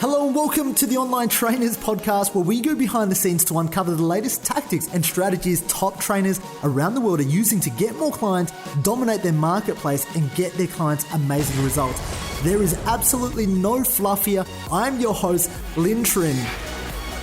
Hello and welcome to the Online Trainers Podcast, where we go behind the scenes to uncover the latest tactics and strategies top trainers around the world are using to get more clients, dominate their marketplace, and get their clients amazing results. There is absolutely no fluff here. I'm your host, Lynn Trin.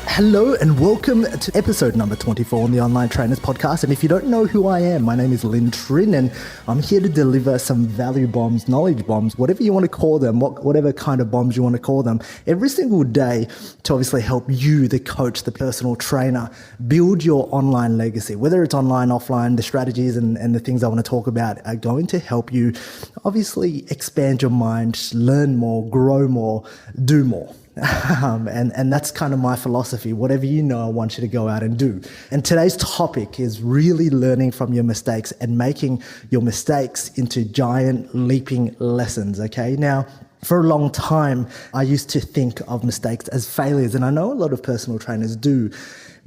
Hello and welcome to episode number 24 on the Online Trainers Podcast. And if you don't know who I am, my name is Lynn Trin, and I'm here to deliver some value bombs, knowledge bombs, whatever you want to call them, whatever kind of bombs you want to call them, every single day to obviously help you, the coach, the personal trainer, build your online legacy. Whether it's online, offline, the strategies and the things I want to talk about are going to help you obviously expand your mind, learn more, grow more, do more. And that's kind of my philosophy. Whatever you know, I want you to go out and do. And today's topic is really learning from your mistakes and making your mistakes into giant leaping lessons. Okay. Now, for a long time, I used to think of mistakes as failures. And I know a lot of personal trainers do,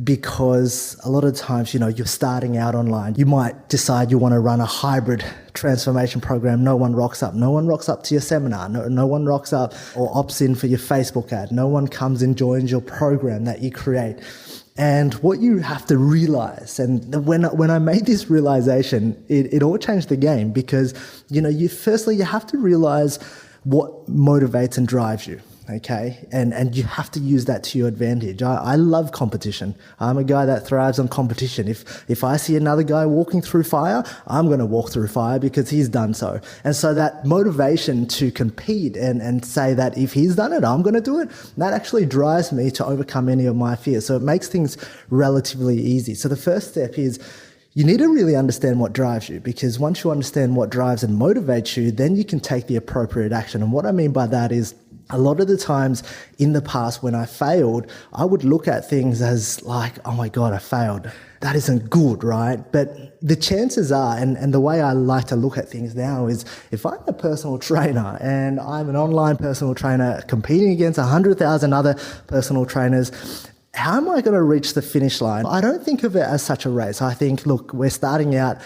because a lot of times, you're starting out online. You might decide you want to run a hybrid transformation program. No one rocks up. No one rocks up to your seminar. No one rocks up or opts in for your Facebook ad. No one comes and joins your program that you create. And what you have to realize, and when I made this realization, it all changed the game, because, firstly, you have to realize what motivates and drives you. Okay. And you have to use that to your advantage. I love competition. I'm a guy that thrives on competition. If I see another guy walking through fire, I'm going to walk through fire because he's done so. And so that motivation to compete and say that if he's done it, I'm going to do it, that actually drives me to overcome any of my fears. So it makes things relatively easy. So the first step is, you need to really understand what drives you, because once you understand what drives and motivates you, then you can take the appropriate action. And what I mean by that is, a lot of the times in the past when I failed, I would look at things as like, oh my God, I failed. That isn't good, right? But the chances are, and the way I like to look at things now is, if I'm a personal trainer and I'm an online personal trainer competing against 100,000 other personal trainers, how am I going to reach the finish line? I don't think of it as such a race. I think, look, we're starting out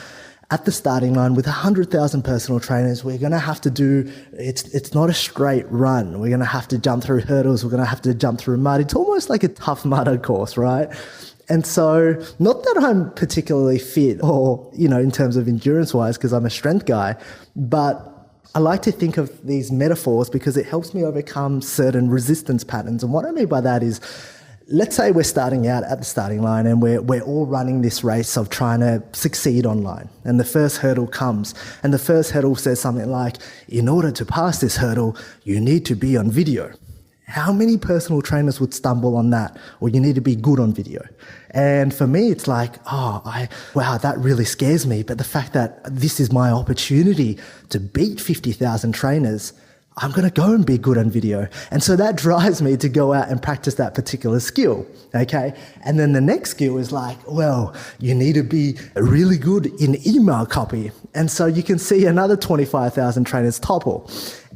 at the starting line with 100,000 personal trainers. We're going to have to do, it's not a straight run. We're going to have to jump through hurdles. We're going to have to jump through mud. It's almost like a Tough Mudder course, right? And so, not that I'm particularly fit or, in terms of endurance wise, because I'm a strength guy, but I like to think of these metaphors because it helps me overcome certain resistance patterns. And what I mean by that is, let's say we're starting out at the starting line and we're all running this race of trying to succeed online. And the first hurdle comes, and the first hurdle says something like, in order to pass this hurdle, you need to be on video. How many personal trainers would stumble on that? Or you need to be good on video. And for me, it's like, wow, that really scares me. But the fact that this is my opportunity to beat 50,000 trainers, I'm going to go and be good on video. And so that drives me to go out and practice that particular skill. Okay. And then the next skill is like, well, you need to be really good in email copy. And so you can see another 25,000 trainers topple.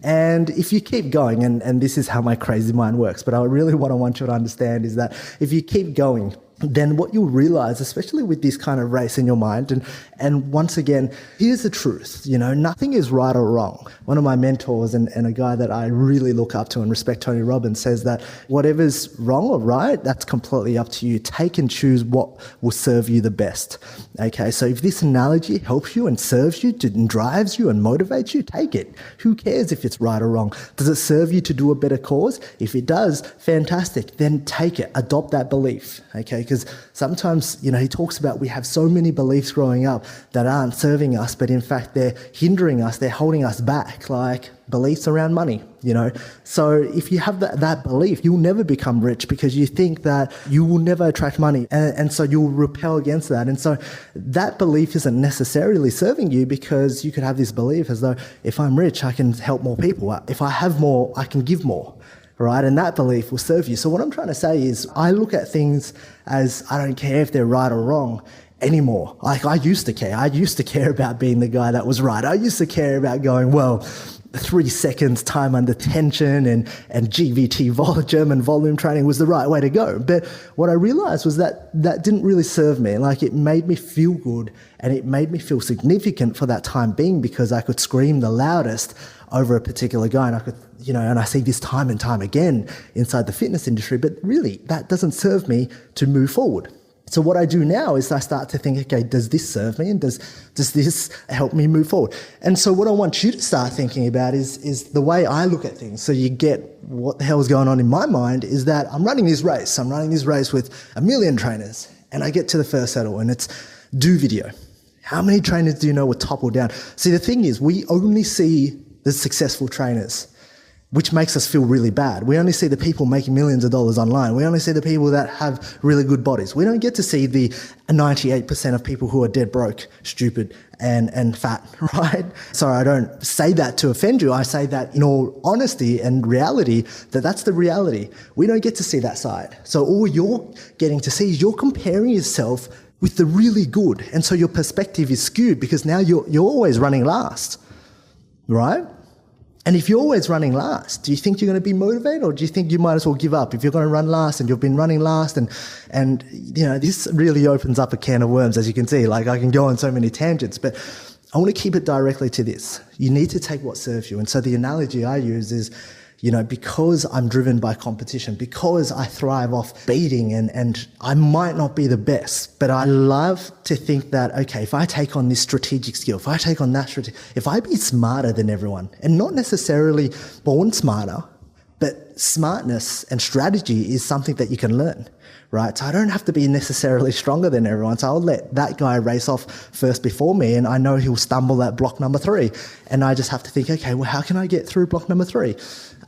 And if you keep going, and this is how my crazy mind works, but what I want you to understand is that if you keep going, then what you'll realize, especially with this kind of race in your mind, and once again, here's the truth, nothing is right or wrong. One of my mentors and a guy that I really look up to and respect, Tony Robbins, says that whatever's wrong or right, that's completely up to you. Take and choose what will serve you the best. Okay, so if this analogy helps you and serves you and drives you and motivates you, take it. Who cares if it's right or wrong? Does it serve you to do a better cause? If it does, fantastic. Then take it. Adopt that belief. Okay, because sometimes, he talks about we have so many beliefs growing up that aren't serving us, but in fact, they're hindering us, they're holding us back, like beliefs around money, So if you have that belief, you'll never become rich because you think that you will never attract money. And so you'll repel against that. And so that belief isn't necessarily serving you, because you could have this belief as though, if I'm rich, I can help more people. If I have more, I can give more. Right? And that belief will serve you. So what I'm trying to say is, I look at things as, I don't care if they're right or wrong anymore. Like, I used to care. I used to care about being the guy that was right. I used to care about going, well, 3 seconds time under tension and GVT German volume training was the right way to go. But what I realized was that didn't really serve me. Like, it made me feel good and it made me feel significant for that time being, because I could scream the loudest over a particular guy, and I could, and I see this time and time again inside the fitness industry, but really that doesn't serve me to move forward. So what I do now is I start to think, okay, does this serve me, and does this help me move forward? And so what I want you to start thinking about is the way I look at things. So you get what the hell is going on in my mind is that I'm running this race. I'm running this race with 1 million trainers, and I get to the first hurdle, and it's do video. How many trainers do you know were toppled down? See, the thing is, we only see the successful trainers, which makes us feel really bad. We only see the people making millions of dollars online. We only see the people that have really good bodies. We don't get to see the 98% of people who are dead broke, stupid, and fat, right? Sorry, I don't say that to offend you. I say that in all honesty and reality, that's the reality. We don't get to see that side. So all you're getting to see is you're comparing yourself with the really good. And so your perspective is skewed because now you're always running last, right? And if you're always running last, do you think you're going to be motivated, or do you think you might as well give up if you're going to run last and you've been running last? And this really opens up a can of worms, as you can see. Like, I can go on so many tangents, but I want to keep it directly to this. You need to take what serves you. And so the analogy I use is, because I'm driven by competition, because I thrive off beating, and I might not be the best, but I love to think that, okay, if I take on this strategic skill, if I take on that if I be smarter than everyone, and not necessarily born smarter, but smartness and strategy is something that you can learn, right? So I don't have to be necessarily stronger than everyone. So I'll let that guy race off first before me, and I know he'll stumble at block number 3. And I just have to think, okay, well, how can I get through block number 3?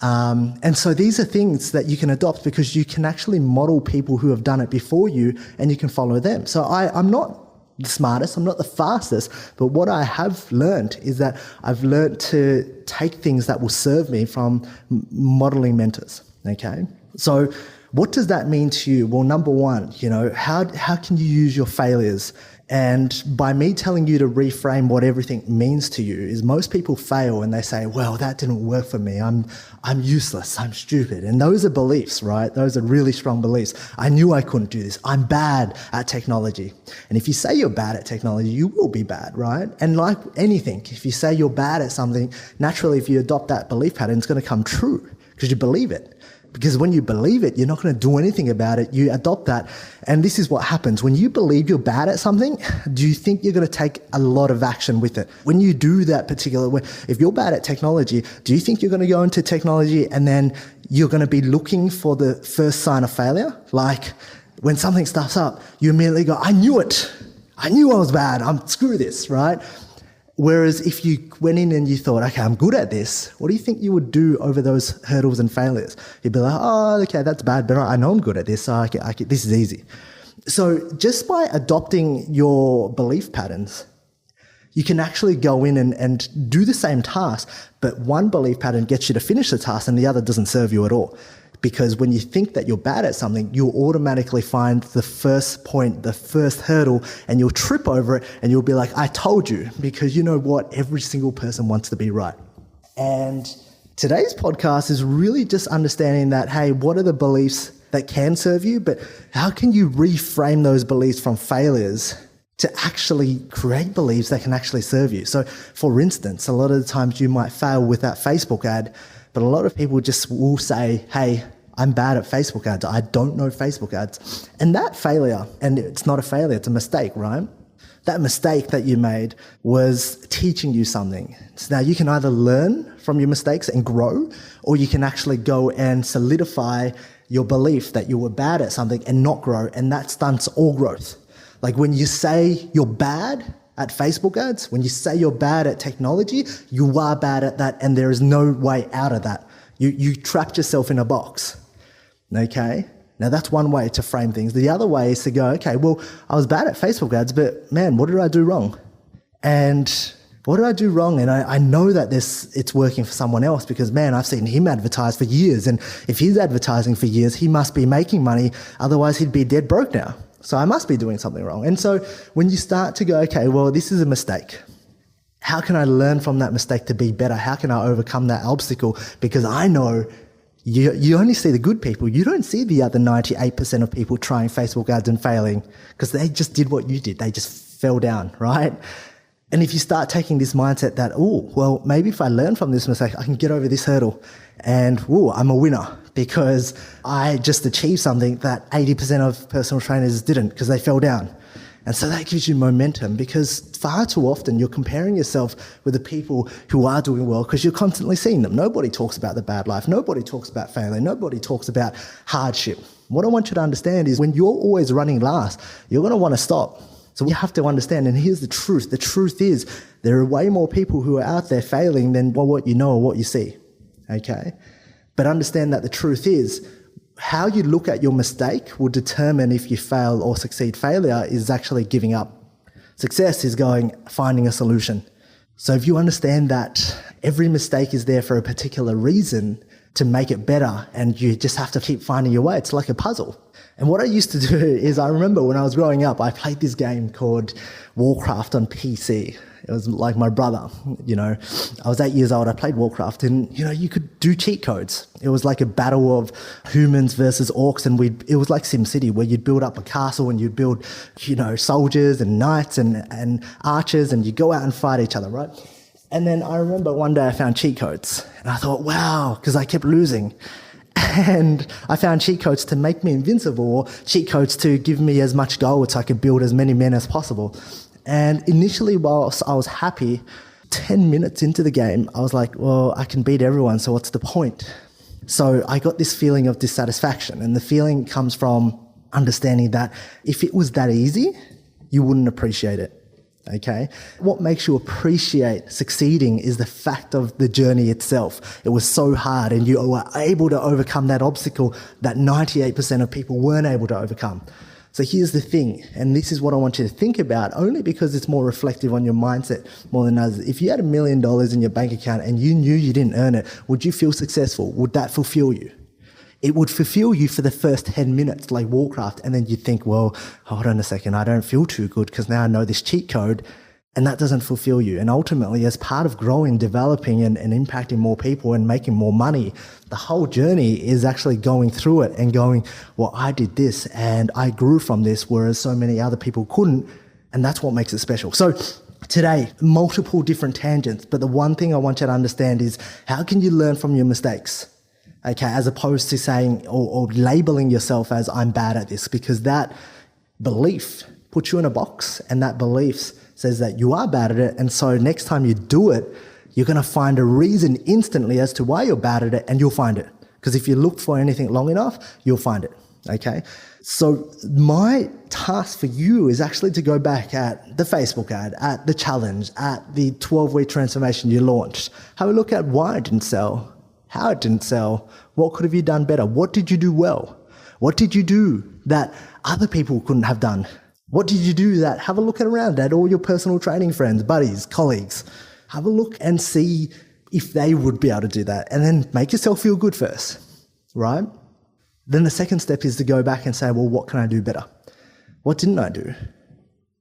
And so these are things that you can adopt because you can actually model people who have done it before you, and you can follow them. So I'm not the smartest, I'm not the fastest, but what I have learned is that I've learned to take things that will serve me from modeling mentors, okay? So what does that mean to you? Well, number one, how can you use your failures? And by me telling you to reframe what everything means to you is most people fail and they say, well, that didn't work for me. I'm useless. I'm stupid. And those are beliefs, right? Those are really strong beliefs. I knew I couldn't do this. I'm bad at technology. And if you say you're bad at technology, you will be bad, right? And like anything, if you say you're bad at something, naturally, if you adopt that belief pattern, it's going to come true because you believe it. Because when you believe it, you're not going to do anything about it. You adopt that. And this is what happens. When you believe you're bad at something, do you think you're going to take a lot of action with it? When you do that particular way, if you're bad at technology, do you think you're going to go into technology and then you're going to be looking for the first sign of failure? Like when something stuffs up, you immediately go, I knew it. I knew I was bad. Screw this, right? Whereas if you went in and you thought, okay, I'm good at this, what do you think you would do over those hurdles and failures? You'd be like, oh, okay, that's bad, but I know I'm good at this, so this is easy. So just by adopting your belief patterns, you can actually go in and do the same task, but one belief pattern gets you to finish the task and the other doesn't serve you at all. Because when you think that you're bad at something, you'll automatically find the first point, the first hurdle, and you'll trip over it and you'll be like, I told you, because you know what? Every single person wants to be right. And today's podcast is really just understanding that, hey, what are the beliefs that can serve you, but how can you reframe those beliefs from failures to actually create beliefs that can actually serve you? So for instance, a lot of the times you might fail with that Facebook ad, but a lot of people just will say, hey, I'm bad at Facebook ads. I don't know Facebook ads. And that failure, and it's not a failure, it's a mistake, right? That mistake that you made was teaching you something. So now you can either learn from your mistakes and grow, or you can actually go and solidify your belief that you were bad at something and not grow. And that stunts all growth. Like when you say you're bad at Facebook ads, when you say you're bad at technology, you are bad at that and there is no way out of that. You trapped yourself in a box, okay? Now that's one way to frame things. The other way is to go, okay, well, I was bad at Facebook ads, but man, what did I do wrong? And what did I do wrong? And I know that it's working for someone else because, man, I've seen him advertise for years. And if he's advertising for years, he must be making money. Otherwise, he'd be dead broke now. So I must be doing something wrong. And so when you start to go, okay, well, this is a mistake. How can I learn from that mistake to be better? How can I overcome that obstacle? Because I know you only see the good people. You don't see the other 98% of people trying Facebook ads and failing because they just did what you did. They just fell down, right? And if you start taking this mindset that, oh, well, maybe if I learn from this mistake, I can get over this hurdle and, I'm a winner because I just achieved something that 80% of personal trainers didn't because they fell down. And so that gives you momentum, because far too often you're comparing yourself with the people who are doing well because you're constantly seeing them. Nobody talks about the bad life. Nobody talks about failure. Nobody talks about hardship. What I want you to understand is when you're always running last, you're going to want to stop. So we have to understand, and here's the truth. The truth is there are way more people who are out there failing than what you know or what you see, okay? But understand that the truth is how you look at your mistake will determine if you fail or succeed. Failure is actually giving up. Success is finding a solution. So if you understand that every mistake is there for a particular reason to make it better, and you just have to keep finding your way, it's like a puzzle. And what I used to do is, I remember when I was growing up, I played this game called Warcraft on PC. It was like my brother, I was 8 years old, I played Warcraft, and, you could do cheat codes. It was like a battle of humans versus orcs, and it was like SimCity, where you'd build up a castle and you'd build, soldiers and knights and archers, and you'd go out and fight each other, right? And then I remember one day I found cheat codes, and I thought, wow, because I kept losing. And I found cheat codes to make me invincible, or cheat codes to give me as much gold so I could build as many men as possible. And initially, whilst I was happy, 10 minutes into the game, I was like, well, I can beat everyone, so what's the point? So I got this feeling of dissatisfaction, and the feeling comes from understanding that if it was that easy, you wouldn't appreciate it. Okay? What makes you appreciate succeeding is the fact of the journey itself. It was so hard, and you were able to overcome that obstacle that 98% of people weren't able to overcome. So here's the thing, and this is what I want you to think about, only because it's more reflective on your mindset more than others. If you had $1 million in your bank account and you knew you didn't earn it, would you feel successful? Would that fulfill you? It would fulfill you for the first 10 minutes, like Warcraft, and then you'd think, well, hold on a second, I don't feel too good because now I know this cheat code, and that doesn't fulfill you. And ultimately, as part of growing, developing, and impacting more people and making more money, the whole journey is actually going through it and going, well, I did this and I grew from this, whereas so many other people couldn't, and that's what makes it special. So today, multiple different tangents, but the one thing I want you to understand is how can you learn from your mistakes? Okay, as opposed to saying or labeling yourself as I'm bad at this, because that belief puts you in a box, and that belief says that you are bad at it. And so next time you do it, you're going to find a reason instantly as to why you're bad at it, and you'll find it. Because if you look for anything long enough, you'll find it. Okay. So my task for you is actually to go back at the Facebook ad, at the challenge, at the 12-week transformation you launched. Have a look at why it didn't sell, how it didn't sell, what could have you done better? What did you do well? What did you do that other people couldn't have done? What did you do that? Have a look around at all your personal training friends, buddies, colleagues. Have a look and see if they would be able to do that. And then make yourself feel good first, right? Then the second step is to go back and say, well, what can I do better? What didn't I do?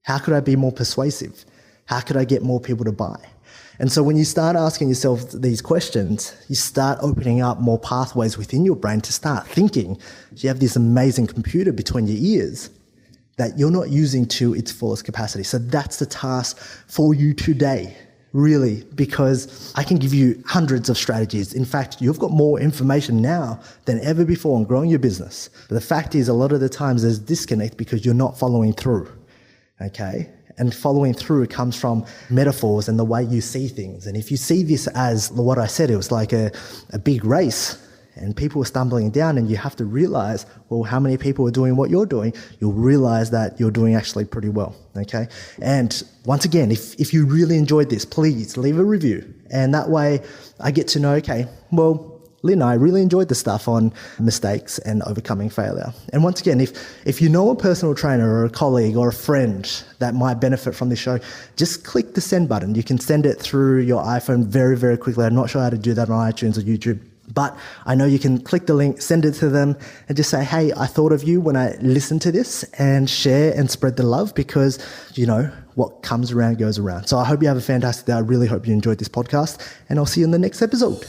How could I be more persuasive? How could I get more people to buy? And so when you start asking yourself these questions, you start opening up more pathways within your brain to start thinking. You have this amazing computer between your ears that you're not using to its fullest capacity. So that's the task for you today, really, because I can give you hundreds of strategies. In fact, you've got more information now than ever before on growing your business. But the fact is, a lot of the times there's disconnect because you're not following through, okay? And following through comes from metaphors and the way you see things. And if you see this as what I said, it was like a big race, and people are stumbling down, and you have to realize, well, how many people are doing what you're doing? You'll realize that you're doing actually pretty well, okay? And once again, if you really enjoyed this, please leave a review. And that way I get to know, okay, well, Lynn, I really enjoyed the stuff on mistakes and overcoming failure. And once again, if you know a personal trainer or a colleague or a friend that might benefit from this show, just click the send button. You can send it through your iPhone very, very quickly. I'm not sure how to do that on iTunes or YouTube, but I know you can click the link, send it to them, and just say, hey, I thought of you when I listened to this, and share and spread the love, because, what comes around goes around. So I hope you have a fantastic day. I really hope you enjoyed this podcast, and I'll see you in the next episode.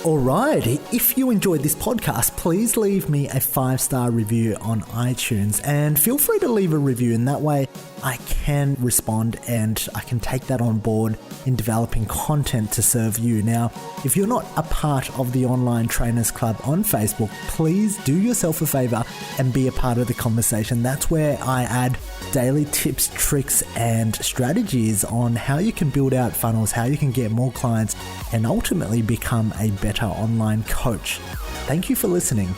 All right, if you enjoyed this podcast, please leave me a 5-star review on iTunes and feel free to leave a review. In that way, I can respond and I can take that on board in developing content to serve you. Now, if you're not a part of the Online Trainers Club on Facebook, please do yourself a favor and be a part of the conversation. That's where I add daily tips, tricks, and strategies on how you can build out funnels, how you can get more clients, and ultimately become a better online coach. Thank you for listening.